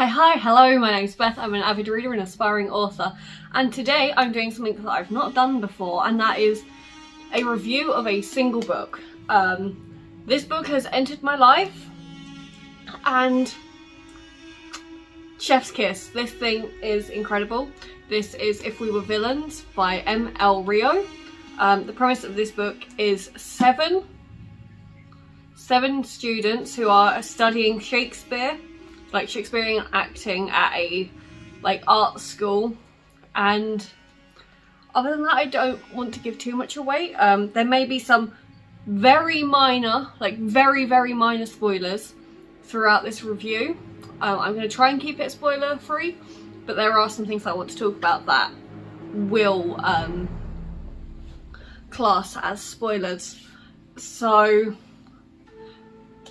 Hi, hello, my name's Beth. I'm an avid reader and aspiring author, and today I'm doing something that I've not done before, and that is a review of a single book. This book has entered my life, and chef's kiss. This thing is incredible. This is If We Were Villains by M.L. Rio. The premise of this book is seven students who are studying Shakespeare, like Shakespearean acting, at a art school, and other than that I don't want to give too much away. There may be some very minor, very minor spoilers throughout this review. I'm going to try and keep it spoiler free, but there are some things I want to talk about that will class as spoilers. So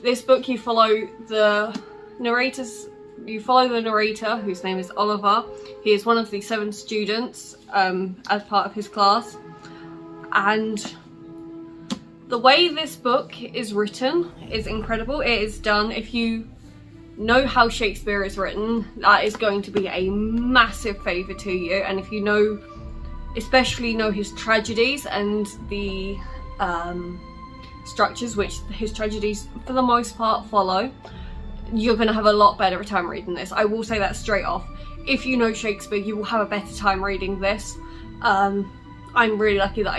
this book, you follow the narrator, whose name is Oliver. He is one of the 7 students as part of his class, and the way this book is written is incredible. It is done, if you know how Shakespeare is written, that is going to be a massive favour to you, and if you especially know his tragedies and the structures which his tragedies for the most part follow, you're going to have a lot better time reading this. I will say that straight off. If you know Shakespeare, you will have a better time reading this. I'm really lucky that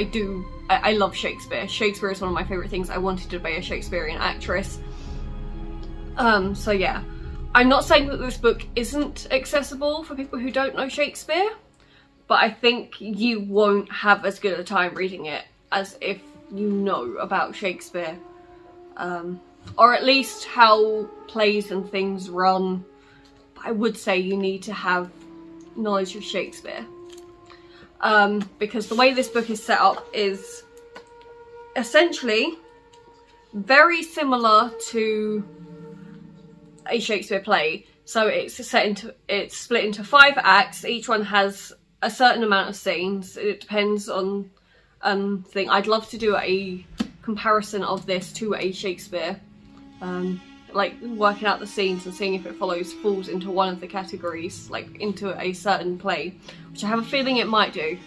I love Shakespeare. Shakespeare is one of my favourite things. I wanted to be a Shakespearean actress. So yeah. I'm not saying that this book isn't accessible for people who don't know Shakespeare, but I think you won't have as good a time reading it as if you know about Shakespeare. Or at least how plays and things run. But I would say you need to have knowledge of Shakespeare. Because the way this book is set up is essentially very similar to a Shakespeare play. So it's split into 5 acts. Each one has a certain amount of scenes. It depends on thing. I'd love to do a comparison of this to a Shakespeare, like working out the scenes and seeing if it falls into one of the categories, like into a certain play, which I have a feeling it might do,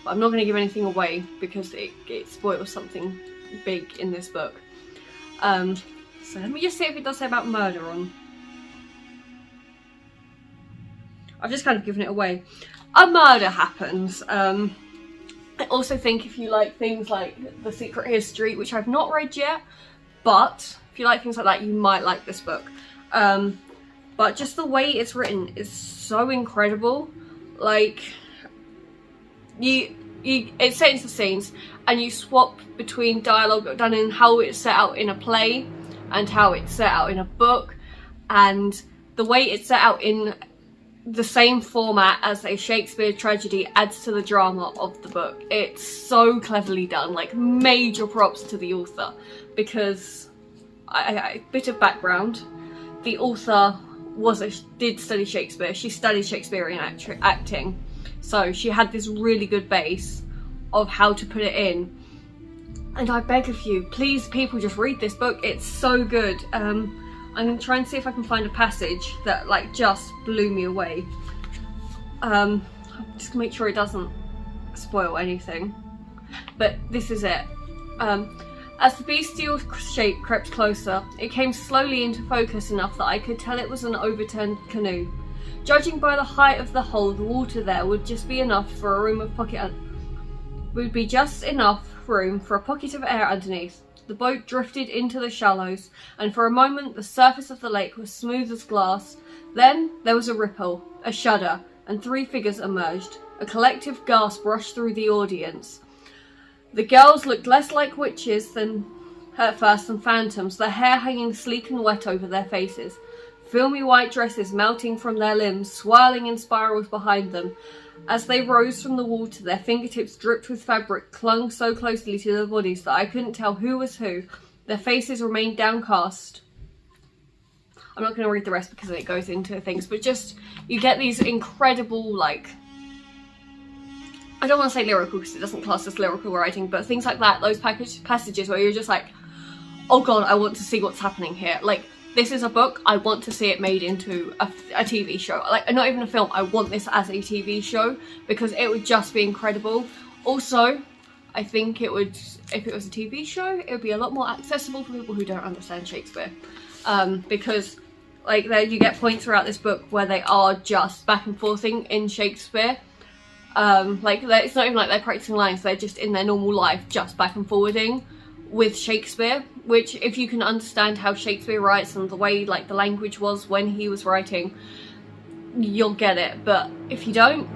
but I'm not going to give anything away because it spoils something big in this book. So let me just see if it does say about murder on. I've just kind of given it away. A murder happens. I also think if you like things like The Secret History, which I've not read yet, but if you like things like that, you might like this book. But just the way it's written is so incredible. Like, it's set into scenes, and you swap between dialogue done in how it's set out in a play and how it's set out in a book, and the way it's set out in the same format as a Shakespeare tragedy adds to the drama of the book. It's so cleverly done, like major props to the author, because a bit of background, the author did study Shakespeare. She studied Shakespearean acting, so she had this really good base of how to put it in. And I beg of you, please people, just read this book. It's so good. I'm going to try and see if I can find a passage that just blew me away. Just to make sure it doesn't spoil anything. But this is it. As the bestial shape crept closer, it came slowly into focus enough that I could tell it was an overturned canoe. Judging by the height of the hull, the water there would just be enough for a room of for a pocket of air underneath. The boat drifted into the shallows, and for a moment the surface of the lake was smooth as glass. Then there was a ripple, a shudder, and 3 figures emerged. A collective gasp rushed through the audience. The girls looked less like witches at first than phantoms, their hair hanging sleek and wet over their faces, filmy white dresses melting from their limbs, swirling in spirals behind them. As they rose from the water, their fingertips dripped with fabric, clung so closely to their bodies that I couldn't tell who was who. Their faces remained downcast. I'm not going to read the rest because it goes into things, but just, you get these incredible, I don't want to say lyrical because it doesn't class as lyrical writing, but things like that, those passages where you're just like, oh god, I want to see what's happening here. Like, this is a book, I want to see it made into a TV show. Like, not even a film, I want this as a TV show, because it would just be incredible. Also, I think it would, if it was a TV show, it would be a lot more accessible for people who don't understand Shakespeare. Because, like, there you get points throughout this book where they are just back and forthing in Shakespeare. Like, it's not even like they're practicing lines, they're just in their normal life, just back and forwarding with Shakespeare, which, if you can understand how Shakespeare writes and the way, like, the language was when he was writing, you'll get it. But if you don't,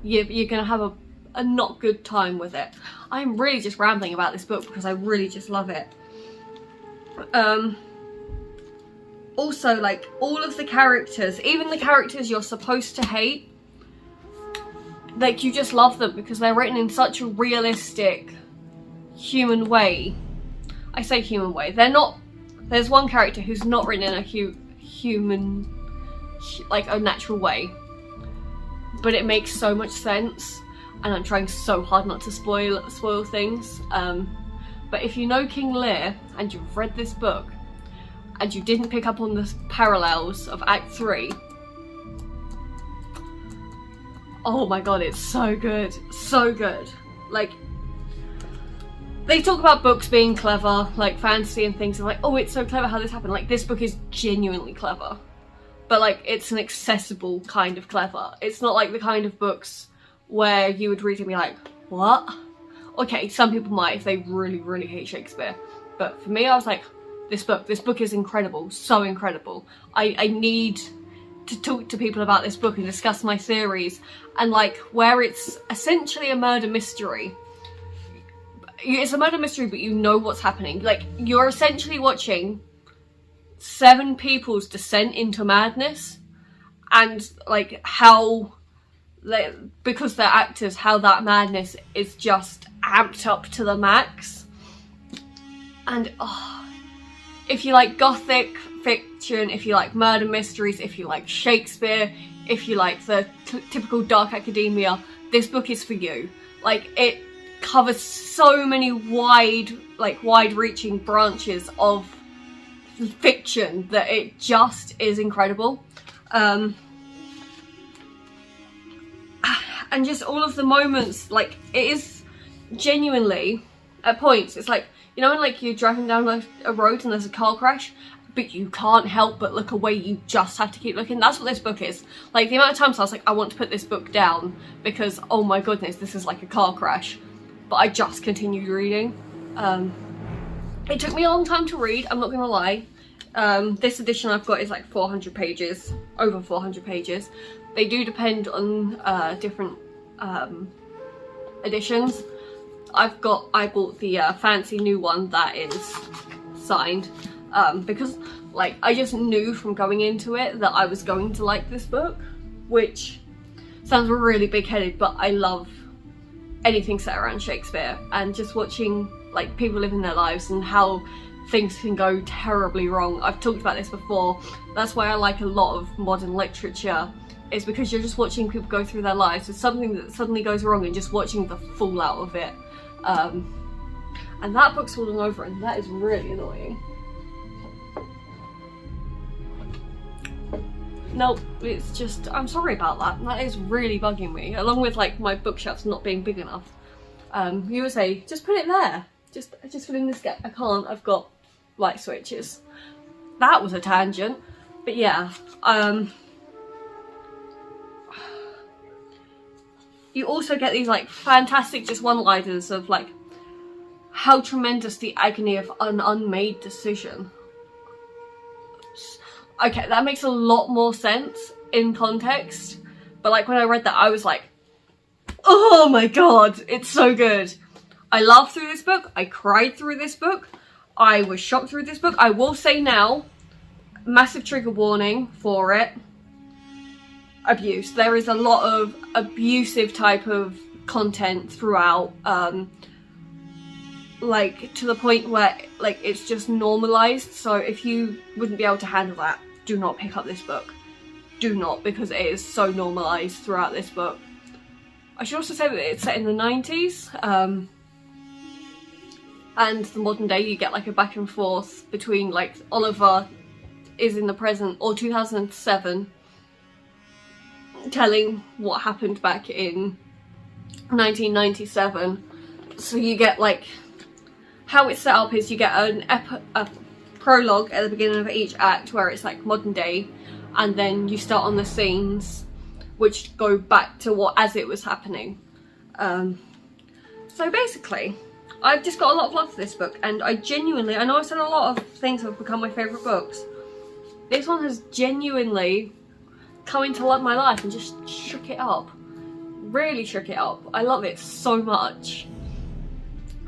you're gonna have a not good time with it. I'm really just rambling about this book because I really just love it. Also, like, all of the characters, even the characters you're supposed to hate, like, you just love them because they're written in such a realistic, human way. I say human way. They're not. There's one character who's not written in a human, like, a natural way, but it makes so much sense. And I'm trying so hard not to spoil things. But if you know King Lear and you've read this book and you didn't pick up on the parallels of Act 3, oh my god, it's so good, so good. Like, they talk about books being clever, like fantasy and things, and like, oh, it's so clever how this happened. Like, this book is genuinely clever, but like, it's an accessible kind of clever. It's not like the kind of books where you would read and be like, what? Okay, some people might if they really, really hate Shakespeare, but for me, I was like, this book is incredible, so incredible. I need to talk to people about this book and discuss my theories, and like, where it's essentially a murder mystery. It's a murder mystery, but you know what's happening. Like, you're essentially watching 7 people's descent into madness, and like, how, like, because they're actors, how that madness is just amped up to the max. And oh, if you like gothic fiction, if you like murder mysteries, if you like Shakespeare, if you like the typical dark academia, this book is for you. Like, it covers so many wide-reaching branches of fiction that it just is incredible. And just all of the moments, like, it is genuinely, at points, it's like, you know when, like, you're driving down a road and there's a car crash, but you can't help but look away, you just have to keep looking? That's what this book is. Like, the amount of times I was like, I want to put this book down because, oh my goodness, this is like a car crash. But I just continued reading. It took me a long time to read, I'm not gonna lie. This edition I've got is like 400 pages, over 400 pages. They do depend on different editions. I bought the fancy new one that is signed, because, like, I just knew from going into it that I was going to like this book, which sounds really big-headed, but I love anything set around Shakespeare, and just watching, like, people living their lives and how things can go terribly wrong. I've talked about this before. That's why I like a lot of modern literature, is because you're just watching people go through their lives with something that suddenly goes wrong and just watching the fallout of it. And that book's falling over, and that is really annoying. Nope, it's just, I'm sorry about that. That is really bugging me, along with, like, my bookshelves not being big enough. You would say, just put it there. Just put it in this gap. I can't, I've got light switches. That was a tangent. But yeah, you also get these, like, fantastic just one-liners of, like, how tremendous the agony of an unmade decision. Okay, that makes a lot more sense in context, but, like, when I read that, I was like, oh my god, it's so good. I laughed through this book, I cried through this book, I was shocked through this book. I will say now, massive trigger warning for it, abuse. There is a lot of abusive type of content throughout, like, to the point where, like, it's just normalized. So if you wouldn't be able to handle that, do not pick up this book. Do not, because it is so normalized throughout this book. I should also say that it's set in the 90s, and the modern day. You get, like, a back and forth between, like, Oliver is in the present, or 2007, telling what happened back in 1997. So you get like, how it's set up is you get a prologue at the beginning of each act where it's like modern day, and then you start on the scenes which go back to what as it was happening. So basically, I've just got a lot of love for this book, and I know I've said a lot of things have become my favourite books. This one has genuinely come into my life and just shook it up. Really shook it up. I love it so much.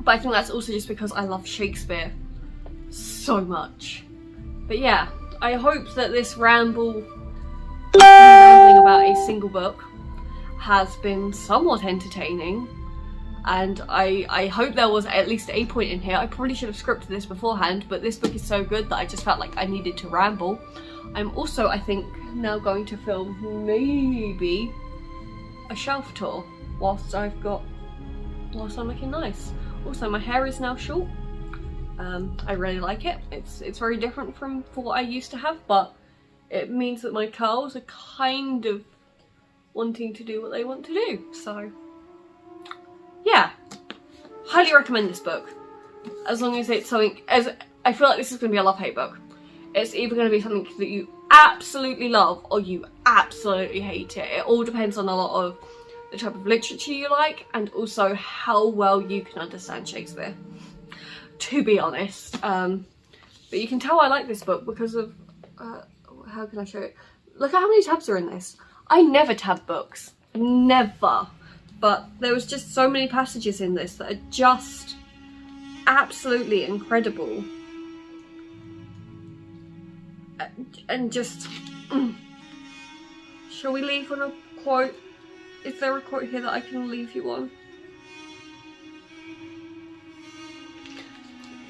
But I think that's also just because I love Shakespeare so much. But yeah, I hope that this rambling about a single book has been somewhat entertaining. And I hope there was at least a point in here. I probably should have scripted this beforehand, but this book is so good that I just felt like I needed to ramble. I'm also, I think, now going to film maybe a shelf tour whilst I'm looking nice. Also, my hair is now short. I really like it. It's very different from what I used to have, but it means that my curls are kind of wanting to do what they want to do. So yeah, highly recommend this book. As long as it's something, as I feel like this is going to be a love-hate book. It's either going to be something that you absolutely love or you absolutely hate it. It all depends on a lot of the type of literature you like, and also how well you can understand Shakespeare, to be honest. But you can tell I like this book because of, how can I show it? Look at how many tabs are in this. I never tab books, never. But there was just so many passages in this that are just absolutely incredible. And just, shall we leave on a quote? Is there a quote here that I can leave you on?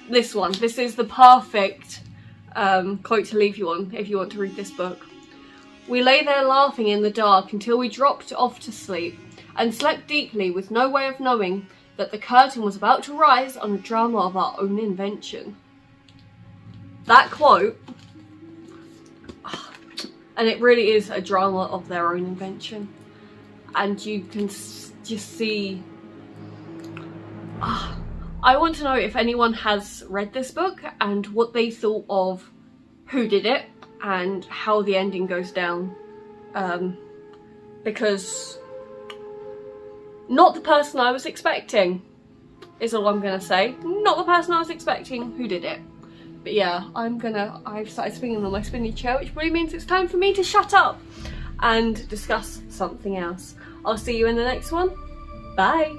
This one. This is the perfect quote to leave you on if you want to read this book. We lay there laughing in the dark until we dropped off to sleep, and slept deeply with no way of knowing that the curtain was about to rise on a drama of our own invention. That quote, and it really is a drama of their own invention, and you can just see, I want to know if anyone has read this book and what they thought of who did it and how the ending goes down, because not the person I was expecting is all I'm gonna say. Not the person I was expecting who did it. But yeah, I've started spinning on my spinny chair, which probably means it's time for me to shut up and discuss something else. I'll see you in the next one. Bye.